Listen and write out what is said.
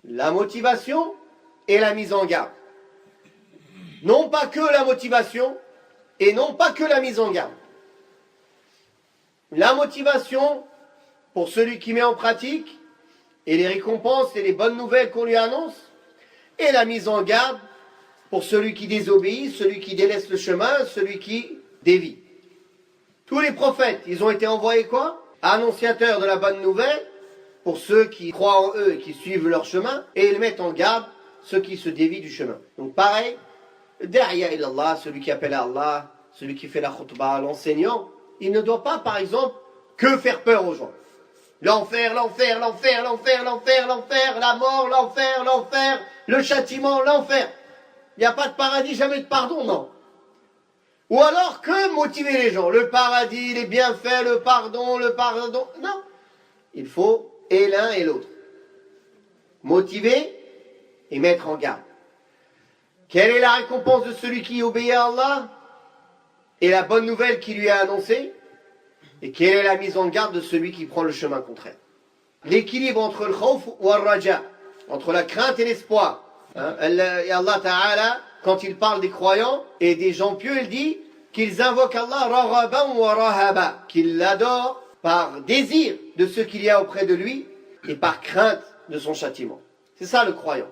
la motivation et la mise en garde. Non pas que la motivation et non pas que la mise en garde. La motivation pour celui qui met en pratique et les récompenses et les bonnes nouvelles qu'on lui annonce, et la mise en garde pour celui qui désobéit, celui qui délaisse le chemin, celui qui dévie. Tous les prophètes, ils ont été envoyés quoi? Annonciateurs de la bonne nouvelle pour ceux qui croient en eux et qui suivent leur chemin, et ils mettent en garde ceux qui se dévient du chemin. Donc pareil, derrière Allah, celui qui appelle à Allah, celui qui fait la khutbah, l'enseignant, il ne doit pas, par exemple, que faire peur aux gens. L'enfer, l'enfer, l'enfer, l'enfer, l'enfer, l'enfer, la mort, l'enfer, l'enfer, le châtiment, l'enfer. Il n'y a pas de paradis, jamais de pardon, non. Ou alors que motiver les gens, le paradis, les bienfaits, le pardon, non. Il faut et l'un et l'autre. Motiver et mettre en garde. Quelle est la récompense de celui qui obéit à Allah et la bonne nouvelle qui lui est annoncée? Et quelle est la mise en garde de celui qui prend le chemin contraire? L'équilibre entre le khawf ou le raja, entre la crainte et l'espoir. Et Allah Ta'ala, quand il parle des croyants et des gens pieux, il dit qu'ils invoquent Allah raghaban wa rahaba, qu'ils l'adorent par désir de ce qu'il y a auprès de lui et par crainte de son châtiment. C'est ça le croyant.